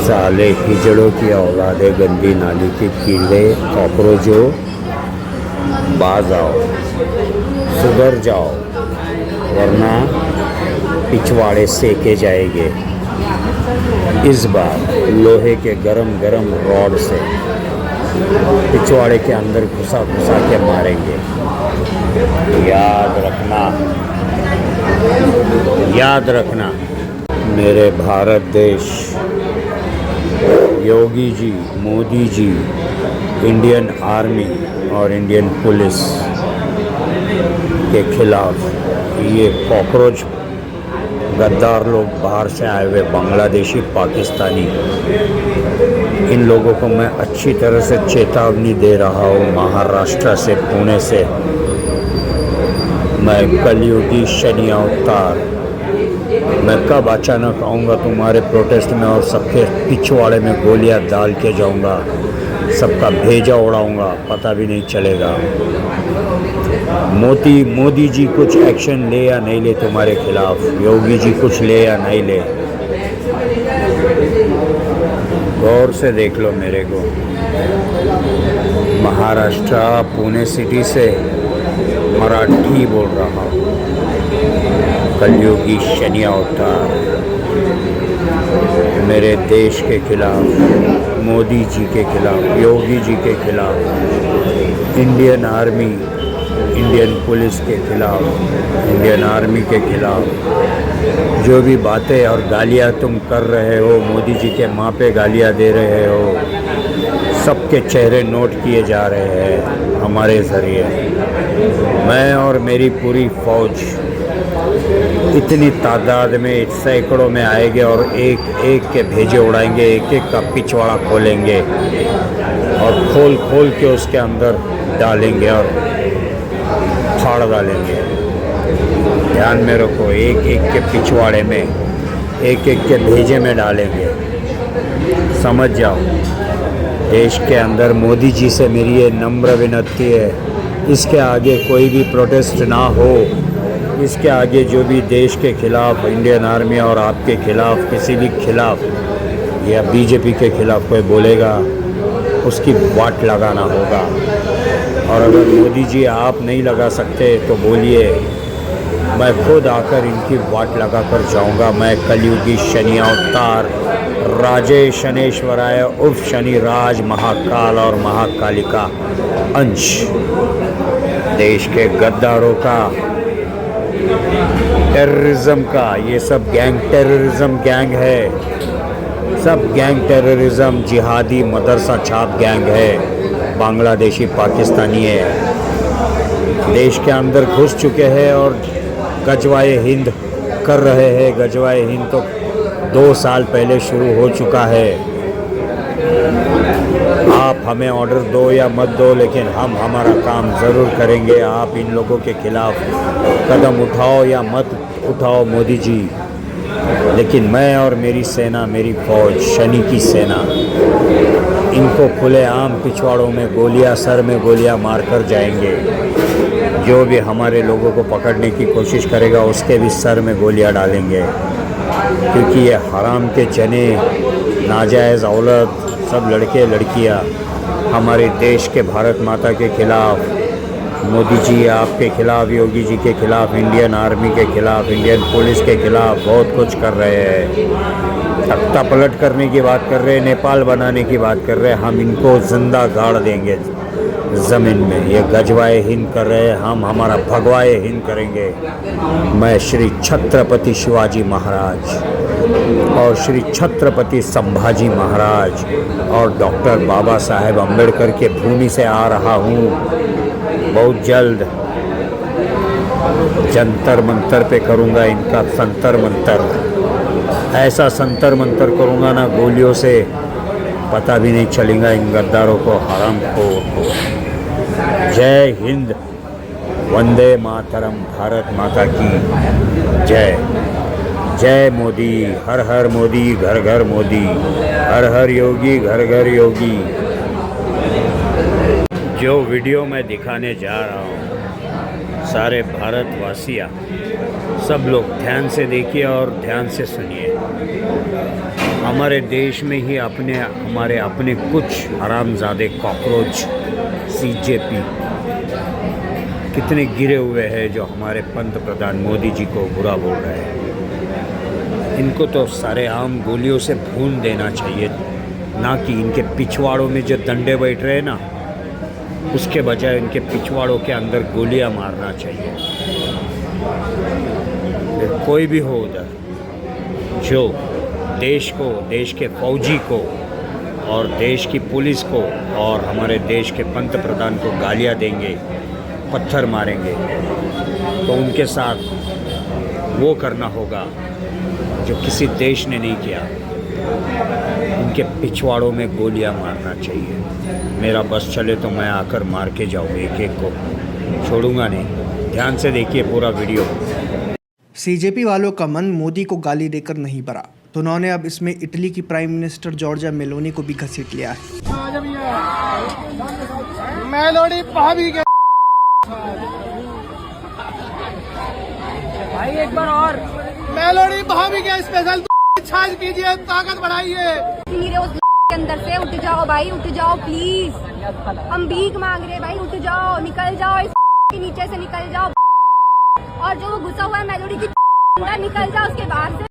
साले हिजड़ों की औलादे, गंदी नाली के कीड़े, कॉकरोचों, बाज आओ, सुधर जाओ, वरना पिछवाड़े सेके जाएंगे। इस बार लोहे के गरम गरम रॉड से पिछवाड़े के अंदर घुसा घुसा के मारेंगे। याद रखना मेरे भारत देश, योगी जी, मोदी जी, इंडियन आर्मी और इंडियन पुलिस के खिलाफ ये कॉकरोच गद्दार लोग, बाहर से आए हुए बांग्लादेशी, पाकिस्तानी, इन लोगों को मैं अच्छी तरह से चेतावनी दे रहा हूँ। महाराष्ट्र से, पुणे से मैं कलयुगी शनि अवतार, मैं कब अचानक आऊँगा तुम्हारे प्रोटेस्ट में और सबके पिछवाड़े में गोलियां डाल के जाऊँगा, सबका भेजा उड़ाऊँगा, पता भी नहीं चलेगा। मोदी जी कुछ एक्शन ले या नहीं ले तुम्हारे खिलाफ, योगी जी कुछ ले या नहीं ले, गौर से देख लो मेरे को। महाराष्ट्र, पुणे सिटी से मराठी बोल रहा हूँ। कलयुगी शनि अवतार मेरे देश के खिलाफ, मोदी जी के खिलाफ, योगी जी के खिलाफ, इंडियन आर्मी, इंडियन पुलिस के खिलाफ, इंडियन आर्मी के खिलाफ जो भी बातें और गालियाँ तुम कर रहे हो, मोदी जी के माँ पे गालियाँ दे रहे हो, सबके चेहरे नोट किए जा रहे हैं हमारे ज़रिए। मैं और मेरी पूरी फौज इतनी तादाद में, सैकड़ों में आएंगे और एक एक के भेजे उड़ाएंगे, एक एक का पिछवाड़ा खोलेंगे और खोल खोल के उसके अंदर डालेंगे और फाड़ डालेंगे। ध्यान में रखो, एक एक के पिछवाड़े में, एक एक के भेजे में डालेंगे। समझ जाओ। देश के अंदर मोदी जी से मेरी ये नम्र विनती है, इसके आगे कोई भी प्रोटेस्ट ना हो, इसके आगे जो भी देश के खिलाफ, इंडियन आर्मी और आपके खिलाफ, किसी भी खिलाफ या बीजेपी के खिलाफ कोई बोलेगा, उसकी वाट लगाना होगा। और अगर मोदी जी आप नहीं लगा सकते तो बोलिए, मैं खुद आकर इनकी वाट लगा कर जाऊँगा। मैं कलयुगी शनि अवतार, राजे शनेश्वराय उर्फ शनि राज, महाकाल और महाकालिका अंश, देश के गद्दारों का, टेररिज्म का, ये सब गैंग, टेररिज्म गैंग है, सब गैंग टेररिज्म, जिहादी मदरसा छाप गैंग है, बांग्लादेशी, पाकिस्तानी है, देश के अंदर घुस चुके हैं और गजवाए हिंद कर रहे हैं। गजवाए हिंद तो 2 साल पहले शुरू हो चुका है। आप हमें ऑर्डर दो या मत दो, लेकिन हम हमारा काम ज़रूर करेंगे। आप इन लोगों के खिलाफ कदम उठाओ या मत उठाओ मोदी जी, लेकिन मैं और मेरी सेना, मेरी फौज, शनि की सेना, इनको खुलेआम पिछवाड़ों में गोलियां, सर में गोलियां मार कर जाएंगे। जो भी हमारे लोगों को पकड़ने की कोशिश करेगा उसके भी सर में गोलियां डालेंगे, क्योंकि ये हराम के चने, नाजायज़ औलत, सब लड़के लड़कियां हमारे देश के, भारत माता के खिलाफ, मोदी जी आपके खिलाफ, योगी जी के खिलाफ, इंडियन आर्मी के खिलाफ, इंडियन पुलिस के खिलाफ बहुत कुछ कर रहे हैं। तख्ता पलट करने की बात कर रहे हैं, नेपाल बनाने की बात कर रहे हैं। हम इनको जिंदा गाड़ देंगे ज़मीन में। ये गजवाए हिंद कर रहे हैं, हम हमारा भगवाए हिंद करेंगे। मैं श्री छत्रपति शिवाजी महाराज और श्री छत्रपति संभाजी महाराज और डॉक्टर बाबा साहेब अम्बेडकर के भूमि से आ रहा हूँ। बहुत जल्द जंतर मंतर पे करूँगा इनका संतर मंतर, ऐसा संतर मंतर करूँगा ना, गोलियों से पता भी नहीं चलेगा इन गद्दारों को, हरामखोर को। जय हिंद, वंदे मातरम, भारत माता की जय। जय मोदी, हर हर मोदी, घर घर मोदी, हर हर योगी, घर घर योगी। जो वीडियो मैं दिखाने जा रहा हूँ, सारे भारतवासियाँ, सब लोग ध्यान से देखिए और ध्यान से सुनिए। हमारे देश में ही हमारे अपने कुछ हरामजादे कॉकरोच सीजेपी कितने गिरे हुए हैं जो हमारे पंत प्रधान मोदी जी को बुरा बोल रहे हैं। इनको तो सरेआम गोलियों से भून देना चाहिए, ना कि इनके पिछवाड़ों में जो डंडे बैठ रहे हैं ना, उसके बजाय इनके पिछवाड़ों के अंदर गोलियां मारना चाहिए। फिर कोई भी हो उधर जो देश को, देश के फौजी को और देश की पुलिस को और हमारे देश के पंत प्रधान को गालियां देंगे, पत्थर मारेंगे, तो उनके साथ वो करना होगा जो किसी देश ने नहीं किया। उनके पिछवाड़ों में गोलियां मारना चाहिए। मेरा बस चले तो मैं आकर मार के जाऊँ, एक एक को छोड़ूंगा नहीं। ध्यान से देखिए पूरा वीडियो। सीजेपी वालों का मन मोदी को गाली देकर नहीं भरा, तो उन्होंने अब इसमें इटली की प्राइम मिनिस्टर जॉर्जिया मेलोनी को भी घसीट लिया है। मेलोनी भाभी के भाई एक बार और मेलोनी भाभी के स्पेशल छाछ कीजिए, ताकत बढ़ाइए। के अंदर से उठ जाओ भाई, उठ जाओ प्लीज, हम भीख मांग रहे भाई, उठ जाओ, निकल जाओ, इस के नीचे से निकल जाओ, और जो वो घुसा हुआ है मेलोडी की अंदर, निकल जाओ उसके बाहर से।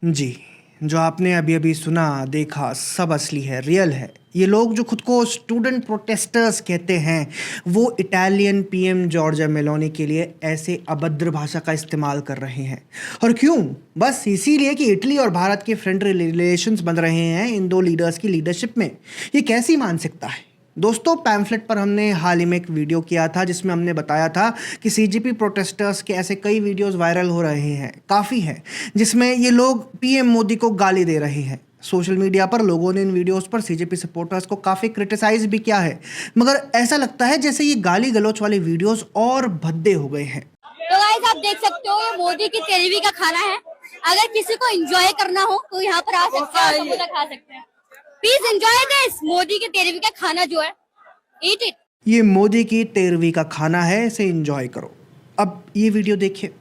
जी, जो आपने अभी अभी सुना देखा सब असली है, रियल है। ये लोग जो खुद को स्टूडेंट प्रोटेस्टर्स कहते हैं, वो इटालियन पीएम जॉर्जिया मेलोनी के लिए ऐसे अभद्र भाषा का इस्तेमाल कर रहे हैं। और क्यों? बस इसीलिए कि इटली और भारत के फ्रेंडली रिलेशंस बन रहे हैं इन दो लीडर्स की लीडरशिप में। ये कैसी मानसिकता है दोस्तों? पैम्फलेट पर हमने हाल ही में एक वीडियो किया था जिसमें हमने बताया था कि सीजेपी प्रोटेस्टर्स के ऐसे कई वीडियोस वायरल हो रहे हैं, काफ़ी हैं, जिसमें ये लोग पीएम मोदी को गाली दे रहे हैं। सोशल मीडिया पर लोगों ने इन वीडियोस पर सीजेपी सपोर्टर्स को काफ़ी क्रिटिसाइज भी किया है, मगर ऐसा लगता है जैसे ये गाली गलौच वाले वीडियोस और भद्दे हो गए हैं। तो गाइस आप देख सकते हो ये मोदी की तेरहवीं का खाना है। अगर किसी को एंजॉय करना हो तो यहाँ पर आ सकते हैं, समोसा खा सकते हैं। प्लीज एंजॉय दिस मोदी की 13वीं का खाना जो है, ईट इट। ये मोदी की 13वीं का खाना है, इसे एंजॉय करो। अब ये वीडियो देखिए।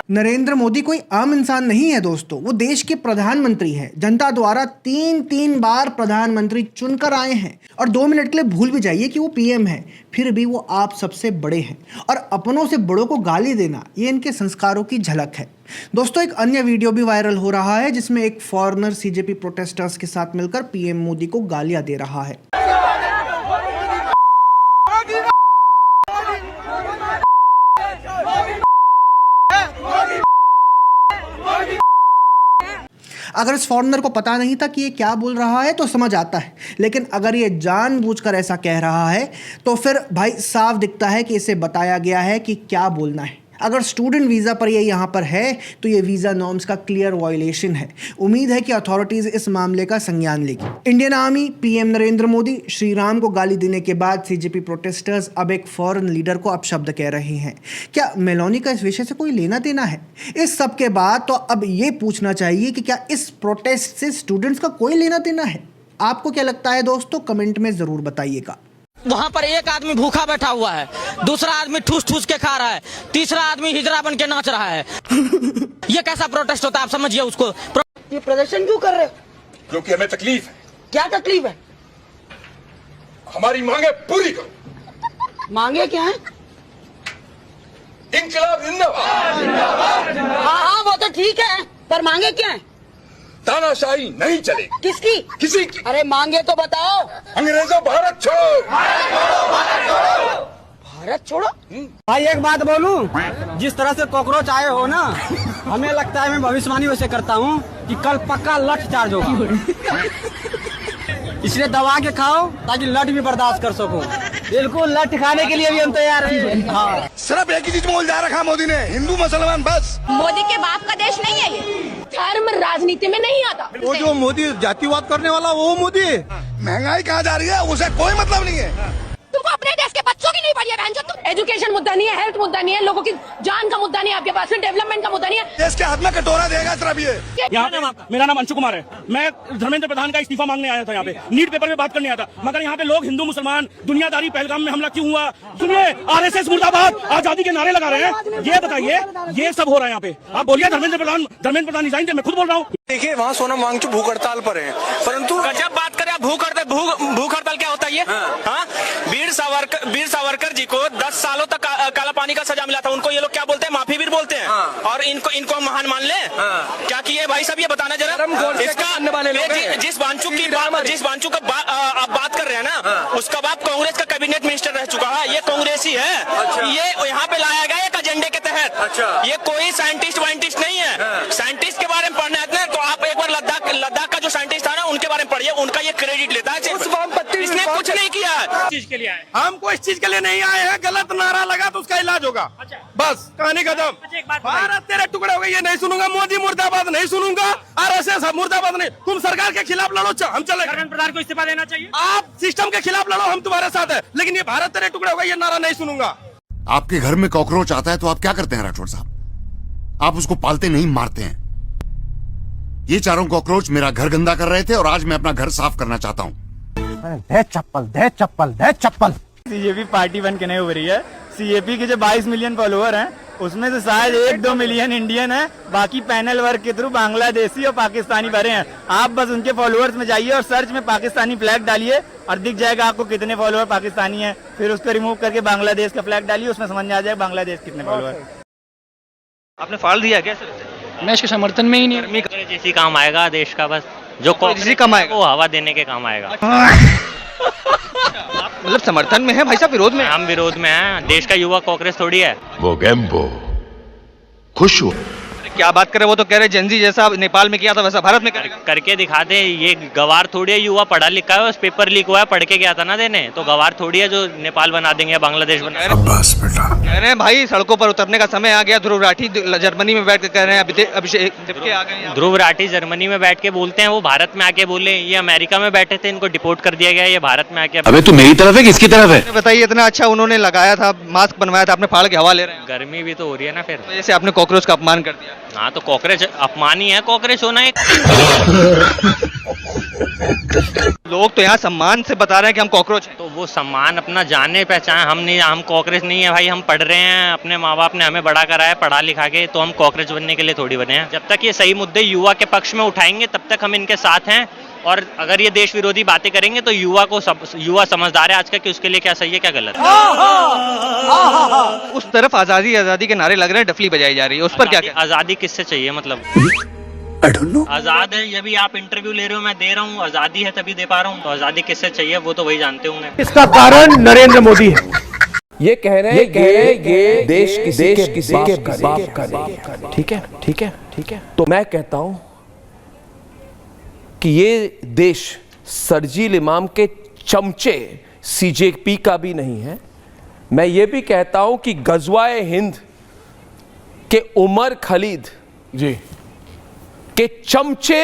नरेंद्र मोदी कोई आम इंसान नहीं है दोस्तों, वो देश के प्रधानमंत्री हैं। जनता द्वारा तीन बार प्रधानमंत्री चुनकर आए हैं। और 2 मिनट के लिए भूल भी जाइए कि वो पीएम है, फिर भी वो आप सबसे बड़े हैं। और अपनों से बड़ों को गाली देना, ये इनके संस्कारों की झलक है। दोस्तों एक अन्य वीडियो भी वायरल हो रहा है जिसमें एक फॉरेनर सीजेपी प्रोटेस्टर्स के साथ मिलकर पीएम मोदी को गालियां दे रहा है। अगर इस फॉरेनर को पता नहीं था कि ये क्या बोल रहा है तो समझ आता है, लेकिन अगर ये जानबूझकर ऐसा कह रहा है तो फिर भाई साफ दिखता है कि इसे बताया गया है कि क्या बोलना है। अगर स्टूडेंट वीज़ा पर ये यहाँ पर है तो ये वीज़ा नॉर्म्स का क्लियर वायलेशन है। उम्मीद है कि अथॉरिटीज़ इस मामले का संज्ञान लेगी। Indian army, PM Narendra Modi, Shri Ram को गाली देने के बाद सीजेपी प्रोटेस्टर्स अब एक फॉरेन लीडर को अपशब्द कह रहे हैं। क्या मेलोनी का इस विषय से कोई लेना देना है? इस सब के बाद तो अब ये पूछना चाहिए कि क्या इस प्रोटेस्ट से स्टूडेंट्स का कोई लेना देना है? आपको क्या लगता है दोस्तों? कमेंट में ज़रूर बताइएगा। वहाँ पर एक आदमी भूखा बैठा हुआ है, दूसरा आदमी ठूस ठूस के खा रहा है, तीसरा आदमी हिजड़ा बन के नाच रहा है। ये कैसा प्रोटेस्ट होता है? आप समझिए उसको। ये प्रदर्शन क्यों कर रहे हो? क्योंकि हमें तकलीफ है। क्या तकलीफ है? हमारी मांगे पूरी करो। मांगे क्या है? इंकलाब जिंदाबाद। हाँ वो तो ठीक है, पर मांगे क्या है? तानाशाही नहीं चलेगी। किसकी? किसी की। अरे मांगे तो बताओ। अंग्रेजों भारत छोड़ो। भारत छोड़ो। भाई एक बात बोलूं, जिस तरह से कॉकरोच आए हो ना, हमें लगता है, मैं भविष्यवाणी वैसे करता हूँ कि कल पक्का लठ चार्ज होगा। इसलिए दबा के खाओ ताकि लठ भी बर्दाश्त कर सको। बिल्कुल, लठ खाने के लिए भी हम तैयार हैं। हाँ। सिर्फ एक ही चीज बोल जा रखा मोदी ने, हिंदू मुसलमान बस। मोदी के बाप का देश नहीं है ये। धर्म राजनीति में नहीं आता। वो जो मोदी जातिवाद करने वाला वो मोदी। महंगाई कहाँ जा रही है उसे कोई मतलब नहीं है। तुमको अपने देश के बच्चों की नहीं पढ़ी है बहन जो तुम। एजुकेशन मुद्दा नहीं है, हेल्थ मुद्दा नहीं है, लोगों की जान का मुद्दा नहीं है आपके पास, फिर डेवलपमेंट का मुद्दा नहीं है। देश के हाथ में कटोरा देगा सिर्फ ये। मेरा नाम अंशु कुमार है। मैं धर्मेंद्र प्रधान का इस्तीफा मांगने आया था यहाँ पे, नीट पेपर पे बात करने आया था। मगर यहाँ पे लोग हिंदू मुसलमान दुनियादारी पहलगाम में हमला क्यों हुआ? सुनिए, आरएसएस मुर्दाबाद आजादी के नारे लगा रहे हैं। ये बताइए, ये सब हो रहा है यहाँ पे। आप बोलिए धर्मेंद्र प्रधान रिजाइन दे, मैं खुद बोल रहा हूँ। देखिए वहाँ सोनम वांगचुक भूख हड़ताल पर है, परंतु जब बात करें भूख हड़ताल क्या होता है? हाँ, वीर सावरकर जी को 10 सालों तक काला पानी का सजा मिला था। उनको ये लोग क्या बोलते हैं? माफी वीर बोलते हैं। और इनको महान मान ले। क्या किए भाई साहब, ये बताना जरा। इसका जिस वांचुक का आप बात कर रहे हैं ना, उसका बाप कांग्रेस का कैबिनेट मिनिस्टर रह चुका है। ये कांग्रेसी है। ये यहाँ पे लाया गया एक एजेंडे के तहत। ये कोई साइंटिस्ट वाइंटिस्ट नहीं है। साइंटिस्ट के बारे में पढ़ना है तो आप एक बार लद्दाख का जो साइंटिस्ट था ना, उनके बारे में पढ़िए। उनका ये क्रेडिट लेता है। इसने कुछ नहीं किया है। चीज के लिए आए हमको इस चीज के लिए नहीं आए हैं। गलत नारा लगा तो उसका इलाज होगा। बस कहानी खत्म। भारत तेरे टुकड़े हो गए, ये नहीं सुनूंगा। मोदी मुर्दाबाद नहीं सुनूंगा। आरएसएस मुर्दाबाद नहीं। तुम सरकार के खिलाफ लड़ो, हम चले। धर्मेंद्र प्रधान को इस्तीफा देना चाहिए। आप सिस्टम के खिलाफ लड़ो, हम तुम्हारे साथ है। लेकिन ये भारत तेरे टुकड़े हो गए, ये नारा नहीं सुनूंगा। आपके घर में कॉकरोच आता है तो आप क्या करते हैं राठौड़ साहब? आप उसको पालते नहीं, मारते हैं। ये चारों कॉकरोच मेरा घर गंदा कर रहे थे और आज मैं अपना घर साफ करना चाहता हूँ। दे चप्पल। सीजेपी पार्टी बन के नहीं उभरी है। सीजेपी के जो 22 मिलियन फॉलोअर हैं, उसमें से शायद 1-2 मिलियन इंडियन है। बाकी पैनल वर्क के थ्रू बांग्लादेशी और पाकिस्तानी भरे हैं। आप बस उनके फॉलोअर्स में जाइए और सर्च में पाकिस्तानी फ्लैग डालिए और दिख जाएगा आपको कितने फॉलोअर पाकिस्तानी हैं। फिर उसको रिमूव करके बांग्लादेश का फ्लैग डालिए, उसमें समझ में आ जाएगा बांग्लादेश कितने फॉलोअर। आपने फाड़ दिया क्या? मैं इसके समर्थन में ही नहीं। जिसी काम आएगा देश का, बस जो जिसी काम आएगा वो हवा देने के काम आएगा। मतलब समर्थन में है भाई साहब, विरोध में? हम विरोध में हैं। देश का युवा कांग्रेस थोड़ी है। वो गेम्बो खुश हुआ। क्या बात कर रहे? वो तो कह रहे जेंजी जैसा नेपाल में किया था वैसा भारत में करके दिखा दे। ये गवार थोड़ी है, युवा पढ़ा लिखा है, उस पेपर लीक हुआ है, पढ़ के गया था ना देने। तो गवार थोड़ी है जो नेपाल बना देंगे, बांग्लादेश बना देंगे। बस बेटा, कह रहे हैं भाई सड़कों पर उतरने का समय आ गया। ध्रुव राठी जर्मनी में बैठ के कह रहे हैं अभिषेक के आ गए। ध्रुव राठी जर्मनी में बैठ के बोलते हैं, वो भारत में आके बोले। ये अमेरिका में बैठे थे, इनको डिपोर्ट कर दिया गया। ये भारत में आके। अबे तू मेरी तरफ है किसकी तरफ है? बताइए, इतना अच्छा उन्होंने लगाया था, मास्क बनवाया था, आपने फाड़ के हवा ले रहे हैं। गर्मी भी तो हो रही है ना, फिर जैसे आपने कॉकरोच का अपमान कर दिया। हाँ, तो कॉकरोच अपमान ही है। कॉकरोच होना एक लोग तो यहाँ सम्मान से बता रहे हैं कि हम कॉकरोच हैं। तो वो सम्मान अपना जाने पहचान। हम नहीं, हम कॉकरोच नहीं है भाई। हम पढ़ रहे हैं, अपने माँ बाप ने हमें बड़ा करा है पढ़ा लिखा के, तो हम कॉकरोच बनने के लिए थोड़ी बने हैं। जब तक ये सही मुद्दे युवा के पक्ष में उठाएंगे तब तक हम इनके साथ हैं। और अगर ये देश विरोधी बातें करेंगे तो युवा समझदार है आज का कि उसके लिए क्या सही है क्या गलत है। उस तरफ आजादी के नारे लग रहे हैं, डफली बजाई जा रही है, उस पर क्या? आजादी किससे चाहिए? मतलब आजाद है, ये भी आप इंटरव्यू ले रहे हो, मैं दे रहा हूँ। आजादी है तभी दे पा रहा हूँ। तो आजादी किससे चाहिए वो तो वही जानते होंगे। इसका कारण नरेंद्र मोदी है। ये कह रहे हैं ये देश किसी के बाप का नहीं है। ठीक है। तो मैं कहता हूं कि ये देश सरजील इमाम के चमचे सीजेपी का भी नहीं है। मैं ये भी कहता हूं कि गजवाए हिंद के उमर खलीद जी के चमचे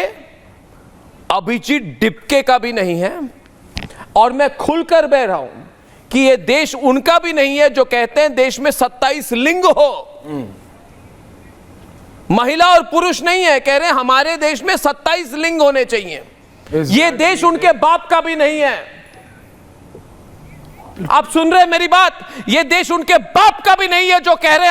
अभिजीत डिपके का भी नहीं है। और मैं खुलकर बह रहा हूं कि ये देश उनका भी नहीं है जो कहते हैं देश में 27 लिंग हो। महिला और पुरुष नहीं है, कह रहे हैं हमारे देश में 27 लिंग होने चाहिए। ये देश उनके बाप का भी नहीं है। आप सुन रहे हैं मेरी बात? ये देश उनके बाप का भी नहीं है जो कह रहे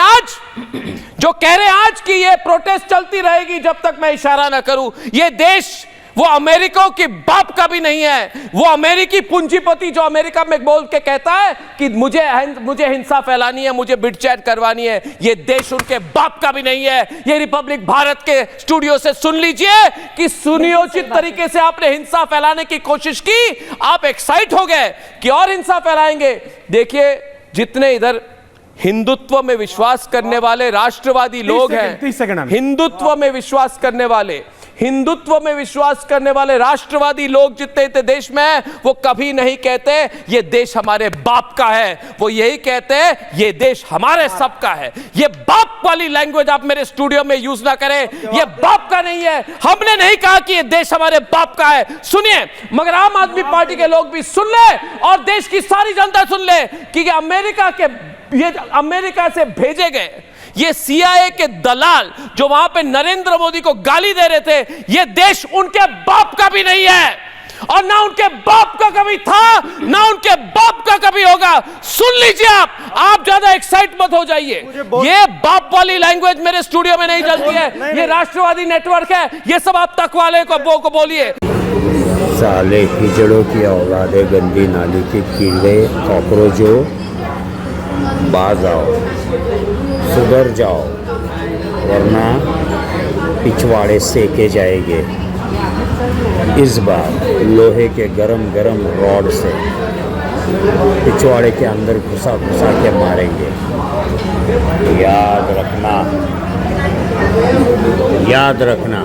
हैं आज कि ये प्रोटेस्ट चलती रहेगी जब तक मैं इशारा ना करूं। ये देश वो अमेरिका के बाप का भी नहीं है। वो अमेरिकी पूंजीपति जो अमेरिका में बोल के कहता है कि मुझे हिंसा फैलानी है, मुझे बिटचैट करवानी है, ये देश उनके बाप का भी नहीं है। ये रिपब्लिक भारत के स्टूडियो से सुन लीजिए कि सुनियोजित तरीके से आपने हिंसा फैलाने की कोशिश की। आप एक्साइट हो गए कि और हिंसा फैलाएंगे। देखिए, जितने इधर हिंदुत्व में विश्वास करने वाले राष्ट्रवादी लोग हैं, हिंदुत्व में विश्वास करने वाले, हिंदुत्व में विश्वास करने वाले राष्ट्रवादी लोग जितने इतने देश में हैं, वो कभी नहीं कहते ये देश हमारे बाप का है। वो यही कहते हैं ये देश हमारे सबका है। ये बाप वाली लैंग्वेज आप मेरे स्टूडियो में यूज ना करें, ये बाप का नहीं है। हमने नहीं कहा कि ये देश हमारे बाप का है। सुनिए, मगर आम आदमी पार्टी के लोग भी सुन ले और देश की सारी जनता सुन ले कि अमेरिका से भेजे गए ये CIA के दलाल जो वहां पे नरेंद्र मोदी को गाली दे रहे थे, ये देश उनके बाप का भी नहीं है और ना उनके बाप का कभी था, ना उनके बाप का कभी होगा। सुन लीजिए, आप ज्यादा एक्साइट मत हो जाइए। ये बाप वाली लैंग्वेज मेरे स्टूडियो में नहीं चलती है। ये राष्ट्रवादी नेटवर्क है, ये सब आप तक वाले को बोलिए। साले कीचड़ों की औलादे, गंदी नाली के कीड़े, कॉकरोचों, बाज आओ, सुधर जाओ, वरना पिछवाड़े सेके जाएंगे। इस बार लोहे के गरम रॉड से पिछवाड़े के अंदर घुसा के मारेंगे। याद रखना।